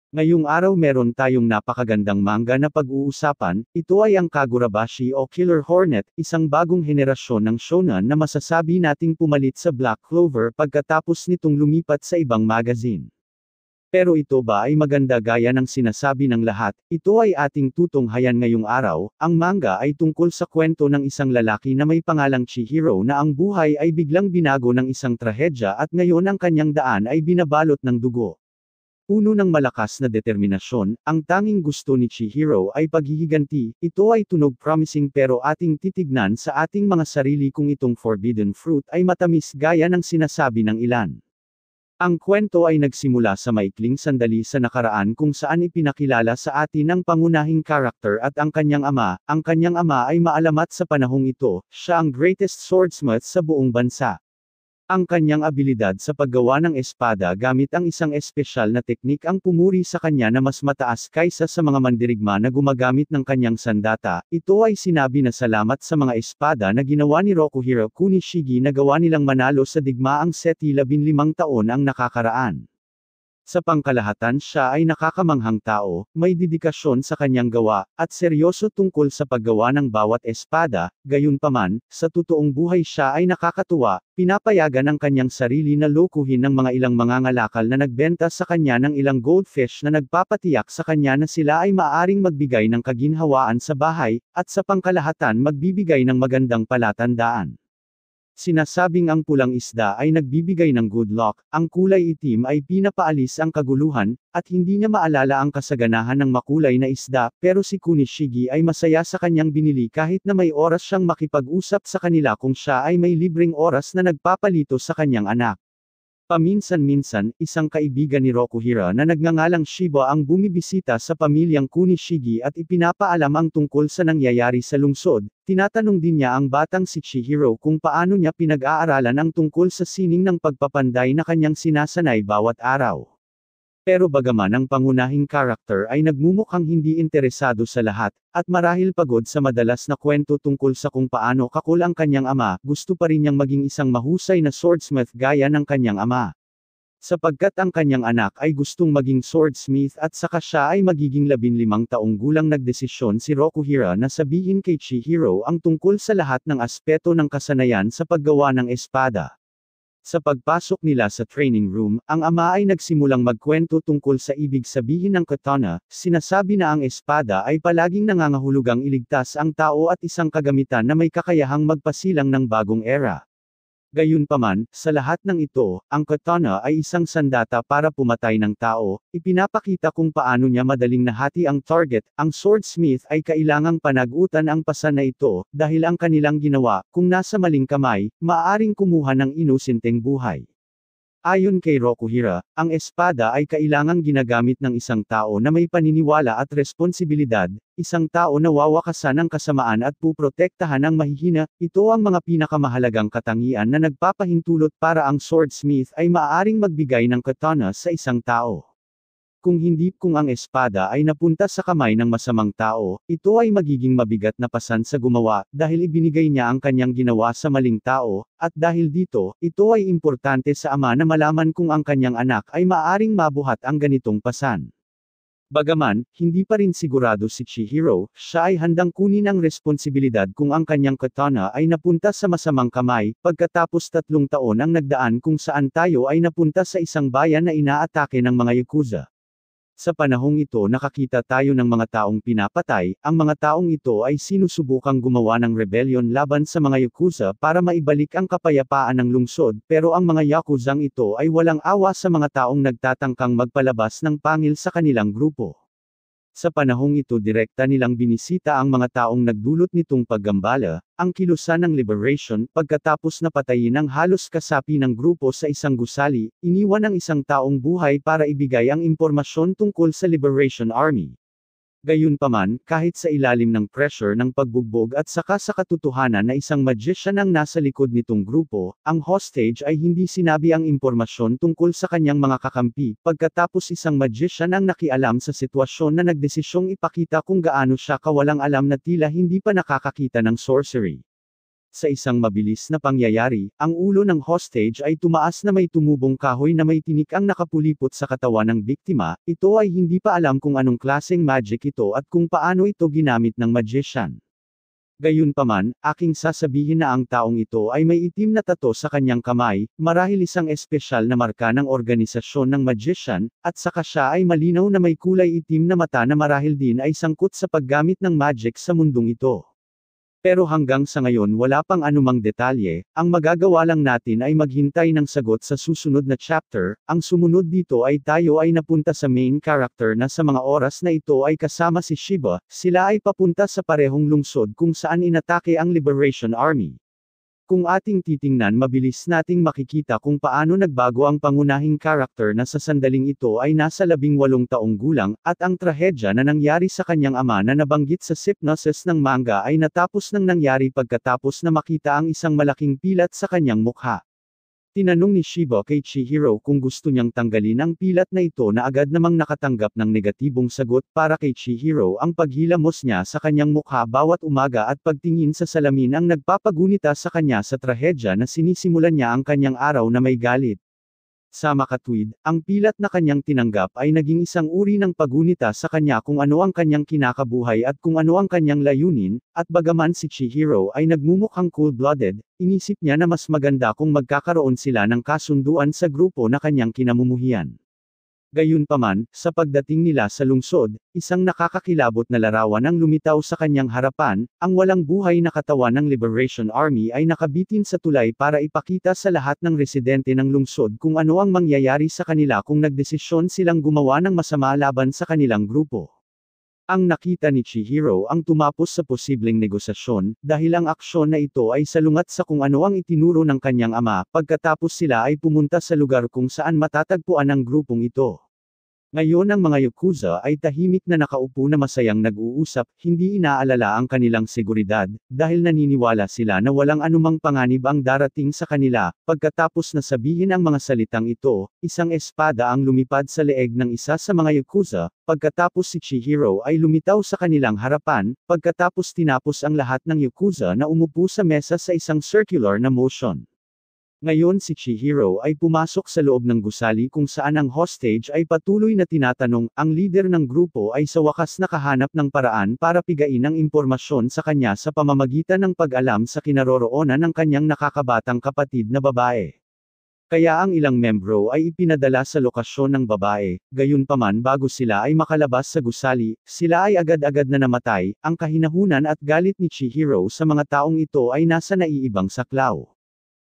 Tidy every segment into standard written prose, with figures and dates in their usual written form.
Ngayong araw meron tayong napakagandang manga na pag-uusapan, ito ay ang Kagurabashi o Killer Hornet, isang bagong henerasyon ng shonen na masasabi nating pumalit sa Black Clover pagkatapos nitong lumipat sa ibang magazine. Pero ito ba ay maganda gaya ng sinasabi ng lahat? Ito ay ating tutunghayan ngayong araw. Ang manga ay tungkol sa kwento ng isang lalaki na may pangalang Chihiro na ang buhay ay biglang binago ng isang trahedya at ngayon ang kanyang daan ay binabalot ng dugo. Puno ng malakas na determinasyon, ang tanging gusto ni Chihiro ay paghihiganti. Ito ay tunog promising pero ating titignan sa ating mga sarili kung itong forbidden fruit ay matamis gaya ng sinasabi ng ilan. Ang kwento ay nagsimula sa maikling sandali sa nakaraan kung saan ipinakilala sa atin ang pangunahing karakter at ang kanyang ama. Ang kanyang ama ay maalamat sa panahong ito, siya ang greatest swordsmith sa buong bansa. Ang kanyang abilidad sa paggawa ng espada gamit ang isang espesyal na teknik ang pumuri sa kanya na mas mataas kaysa sa mga mandirigma na gumagamit ng kanyang sandata. Ito ay sinabi na salamat sa mga espada na ginawa ni Rokuhiro Kunishigi na gawa nilang manalo sa digmaang SETI 15 taon ang nakakaraan. Sa pangkalahatan siya ay nakakamanghang tao, may dedikasyon sa kanyang gawa, at seryoso tungkol sa paggawa ng bawat espada. Gayunpaman, sa totoong buhay siya ay nakakatuwa, pinapayagan ang kanyang sarili na lokohin ng mga ilang mangangalakal na nagbenta sa kanya ng ilang goldfish na nagpapatiyak sa kanya na sila ay maaaring magbigay ng kaginhawaan sa bahay, at sa pangkalahatan magbibigay ng magandang palatandaan. Sinasabing ang pulang isda ay nagbibigay ng good luck, ang kulay itim ay pinapaalis ang kaguluhan, at hindi niya maalala ang kasaganahan ng makulay na isda, pero si Kunishigi ay masaya sa kanyang binili kahit na may oras siyang makipag-usap sa kanila kung siya ay may libreng oras na nagpapalito sa kanyang anak. Paminsan-minsan, isang kaibigan ni Rokuhiro na nagngangalang Shiba ang bumibisita sa pamilyang Kunishigi at ipinapaalam ang tungkol sa nangyayari sa lungsod. Tinatanong din niya ang batang si Chihiro kung paano niya pinag-aaralan ang tungkol sa sining ng pagpapanday na kanyang sinasanay bawat araw. Pero bagaman ang pangunahing karakter ay nagmumukhang hindi interesado sa lahat, at marahil pagod sa madalas na kwento tungkol sa kung paano kakul ang kanyang ama, gusto pa rin niyang maging isang mahusay na swordsmith gaya ng kanyang ama. Sapagkat ang kanyang anak ay gustong maging swordsmith at saka siya ay magiging 15 taong gulang nagdesisyon si Rokuhiro na sabihin kay Chihiro ang tungkol sa lahat ng aspeto ng kasanayan sa paggawa ng espada. Sa pagpasok nila sa training room, ang ama ay nagsimulang magkwento tungkol sa ibig sabihin ng katana. Sinasabi na ang espada ay palaging nangangahulugang iligtas ang tao at isang kagamitan na may kakayahang magpasilang ng bagong era. Gayunpaman, sa lahat ng ito, ang katana ay isang sandata para pumatay ng tao. Ipinapakita kung paano niya madaling nahati ang target. Ang swordsmith ay kailangang panagutan ang pasan na ito, dahil ang kanilang ginawa, kung nasa maling kamay, maaaring kumuha ng inosenteng buhay. Ayon kay Rokuhiro, ang espada ay kailangang ginagamit ng isang tao na may paniniwala at responsibilidad, isang tao na wawakasan ang kasamaan at puprotektahan ang mahihina. Ito ang mga pinakamahalagang katangian na nagpapahintulot para ang swordsmith ay maaaring magbigay ng katana sa isang tao. Kung ang espada ay napunta sa kamay ng masamang tao, ito ay magiging mabigat na pasan sa gumawa, dahil ibinigay niya ang kanyang ginawa sa maling tao, at dahil dito, ito ay importante sa ama na malaman kung ang kanyang anak ay maaaring mabuhat ang ganitong pasan. Bagaman, hindi pa rin sigurado si Chihiro, siya ay handang kunin ang responsibilidad kung ang kanyang katana ay napunta sa masamang kamay. Pagkatapos 3 taon ang nagdaan kung saan tayo ay napunta sa isang bayan na inaatake ng mga yakuza. Sa panahong ito nakakita tayo ng mga taong pinapatay. Ang mga taong ito ay sinusubukang gumawa ng rebellion laban sa mga yakuza para maibalik ang kapayapaan ng lungsod, pero ang mga yakuzang ito ay walang awa sa mga taong nagtatangkang magpalabas ng pangil sa kanilang grupo. Sa panahong ito direkta nilang binisita ang mga taong nagdulot nitong paggambala, ang kilusan ng liberation. Pagkatapos na patayin ang halos kasapi ng grupo sa isang gusali, iniwan ang isang taong buhay para ibigay ang impormasyon tungkol sa Liberation Army. Gayunpaman, kahit sa ilalim ng pressure ng pagbugbog at saka sa katotohanan na isang magician ang nasa likod nitong grupo, ang hostage ay hindi sinabi ang impormasyon tungkol sa kanyang mga kakampi. Pagkatapos isang magician ang nakialam sa sitwasyon na nagdesisyong ipakita kung gaano siya kawalang alam na tila hindi pa nakakakita ng sorcery. Sa isang mabilis na pangyayari, ang ulo ng hostage ay tumaas na may tumubong kahoy na may tinik ang nakapulipot sa katawan ng biktima. Ito ay hindi pa alam kung anong klaseng magic ito at kung paano ito ginamit ng magician. Gayunpaman, aking sasabihin na ang taong ito ay may itim na tattoo sa kanyang kamay, marahil isang espesyal na marka ng organisasyon ng magician, at saka siya ay malinaw na may kulay itim na mata na marahil din ay sangkot sa paggamit ng magic sa mundong ito. Pero hanggang sa ngayon wala pang anumang detalye, ang magagawa lang natin ay maghintay ng sagot sa susunod na chapter. Ang sumunod dito ay tayo ay napunta sa main character na sa mga oras na ito ay kasama si Shiba, sila ay papunta sa parehong lungsod kung saan inatake ang Liberation Army. Kung ating titingnan mabilis nating makikita kung paano nagbago ang pangunahing karakter na sa sandaling ito ay nasa 18 taong gulang, at ang trahedya na nangyari sa kanyang ama na nabanggit sa synopsis ng manga ay natapos nang nangyari pagkatapos na makita ang isang malaking pilat sa kanyang mukha. Tinanong ni Shiba kay Chihiro kung gusto niyang tanggalin ang pilat na ito na agad namang nakatanggap ng negatibong sagot para kay Chihiro ang paghilamos niya sa kanyang mukha bawat umaga at pagtingin sa salamin ang nagpapagunita sa kanya sa trahedya na sinisimulan niya ang kanyang araw na may galit. Sa makatwid, ang pilat na kanyang tinanggap ay naging isang uri ng pagunita sa kanya kung ano ang kanyang kinakabuhay at kung ano ang kanyang layunin, at bagaman si Chihiro ay nagmumukhang cool-blooded, inisip niya na mas maganda kung magkakaroon sila ng kasunduan sa grupo na kanyang kinamumuhian. Gayunpaman, sa pagdating nila sa lungsod, isang nakakakilabot na larawan ang lumitaw sa kanyang harapan, ang walang buhay na katawan ng Liberation Army ay nakabitin sa tulay para ipakita sa lahat ng residente ng lungsod kung ano ang mangyayari sa kanila kung nagdesisyon silang gumawa ng masama laban sa kanilang grupo. Ang nakita ni Chihiro ang tumapos sa posibleng negosasyon, dahil ang aksyon na ito ay salungat sa kung ano ang itinuro ng kanyang ama, pagkatapos sila ay pumunta sa lugar kung saan matatagpuan ang grupong ito. Ngayon ang mga Yakuza ay tahimik na nakaupo na masayang nag-uusap, hindi inaalala ang kanilang seguridad, dahil naniniwala sila na walang anumang panganib ang darating sa kanila. Pagkatapos na sabihin ang mga salitang ito, isang espada ang lumipad sa leeg ng isa sa mga Yakuza, pagkatapos si Chihiro ay lumitaw sa kanilang harapan, pagkatapos tinapos ang lahat ng Yakuza na umupo sa mesa sa isang circular na motion. Ngayon si Chihiro ay pumasok sa loob ng gusali kung saan ang hostage ay patuloy na tinatanong, ang leader ng grupo ay sa wakas nakahanap ng paraan para pigain ang impormasyon sa kanya sa pamamagitan ng pag-alam sa kinaroroonan ng kanyang nakakabatang kapatid na babae. Kaya ang ilang membro ay ipinadala sa lokasyon ng babae, gayunpaman bago sila ay makalabas sa gusali, sila ay agad-agad na namatay. Ang kahinahunan at galit ni Chihiro sa mga taong ito ay nasa naiibang saklaw.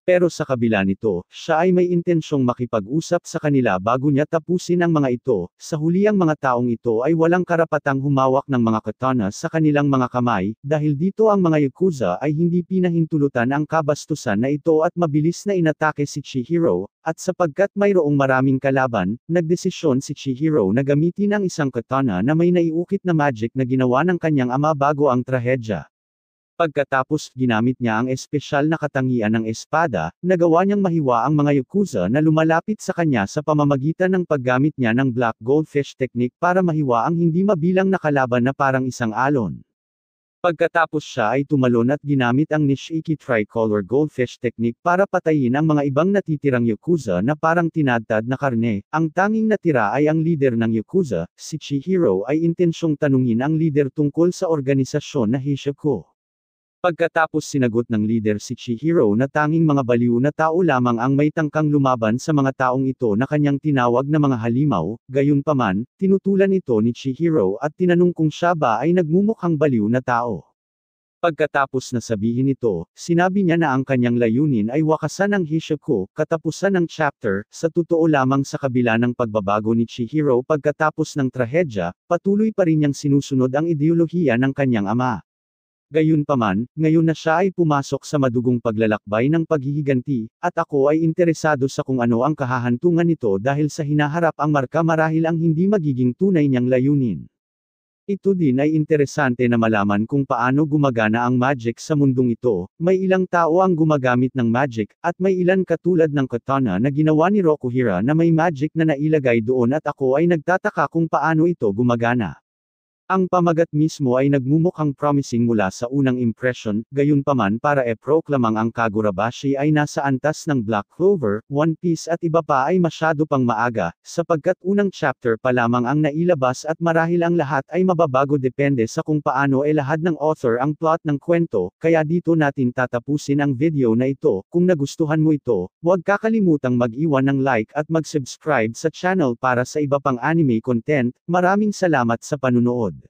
Pero sa kabila nito, siya ay may intensyong makipag-usap sa kanila bago niya tapusin ang mga ito. Sa huli ang mga taong ito ay walang karapatang humawak ng mga katana sa kanilang mga kamay, dahil dito ang mga Yakuza ay hindi pinahintulutan ang kabastusan na ito at mabilis na inatake si Chihiro, at sapagkat mayroong maraming kalaban, nagdesisyon si Chihiro na gamitin ang isang katana na may naiukit na magic na ginawa ng kanyang ama bago ang trahedya. Pagkatapos, ginamit niya ang espesyal na katangian ng espada, nagawa niyang mahiwa ang mga Yakuza na lumalapit sa kanya sa pamamagitan ng paggamit niya ng Black Goldfish Technique para mahiwa ang hindi mabilang na kalaban na parang isang alon. Pagkatapos siya ay tumalon at ginamit ang Nishiki Tricolor Goldfish Technique para patayin ang mga ibang natitirang Yakuza na parang tinadtad na karne. Ang tanging natira ay ang leader ng Yakuza, si Chihiro ay intensyong tanungin ang leader tungkol sa organisasyon na Hishaku. Pagkatapos sinagot ng leader si Chihiro na tanging mga baliw na tao lamang ang may tangkang lumaban sa mga taong ito na kanyang tinawag na mga halimaw, gayunpaman, tinutulan ito ni Chihiro at tinanong kung siya ba ay nagmumukhang baliw na tao. Pagkatapos na sabihin ito, sinabi niya na ang kanyang layunin ay wakasan ang Hishaku, katapusan ng chapter. Sa totoo lamang sa kabila ng pagbabago ni Chihiro pagkatapos ng trahedya, patuloy pa rin niyang sinusunod ang ideolohiya ng kanyang ama. Gayunpaman, ngayon na siya ay pumasok sa madugong paglalakbay ng paghihiganti, at ako ay interesado sa kung ano ang kahahantungan nito dahil sa hinaharap ang marka marahil ang hindi magiging tunay niyang layunin. Ito din ay interesante na malaman kung paano gumagana ang magic sa mundong ito. May ilang tao ang gumagamit ng magic, at may ilan katulad ng katana na ginawa ni Rokuhira na may magic na nailagay doon at ako ay nagtataka kung paano ito gumagana. Ang pamagat mismo ay nagmumukhang promising mula sa unang impression, gayunpaman para proklamang ang Kagurabashi ay nasa antas ng Black Clover, One Piece at iba pa ay masyado pang maaga, sapagkat unang chapter pa lamang ang nailabas at marahil ang lahat ay mababago depende sa kung paano lahad ng author ang plot ng kwento, kaya dito natin tatapusin ang video na ito. Kung nagustuhan mo ito, huwag kakalimutang mag-iwan ng like at mag-subscribe sa channel para sa iba pang anime content. Maraming salamat sa panunood.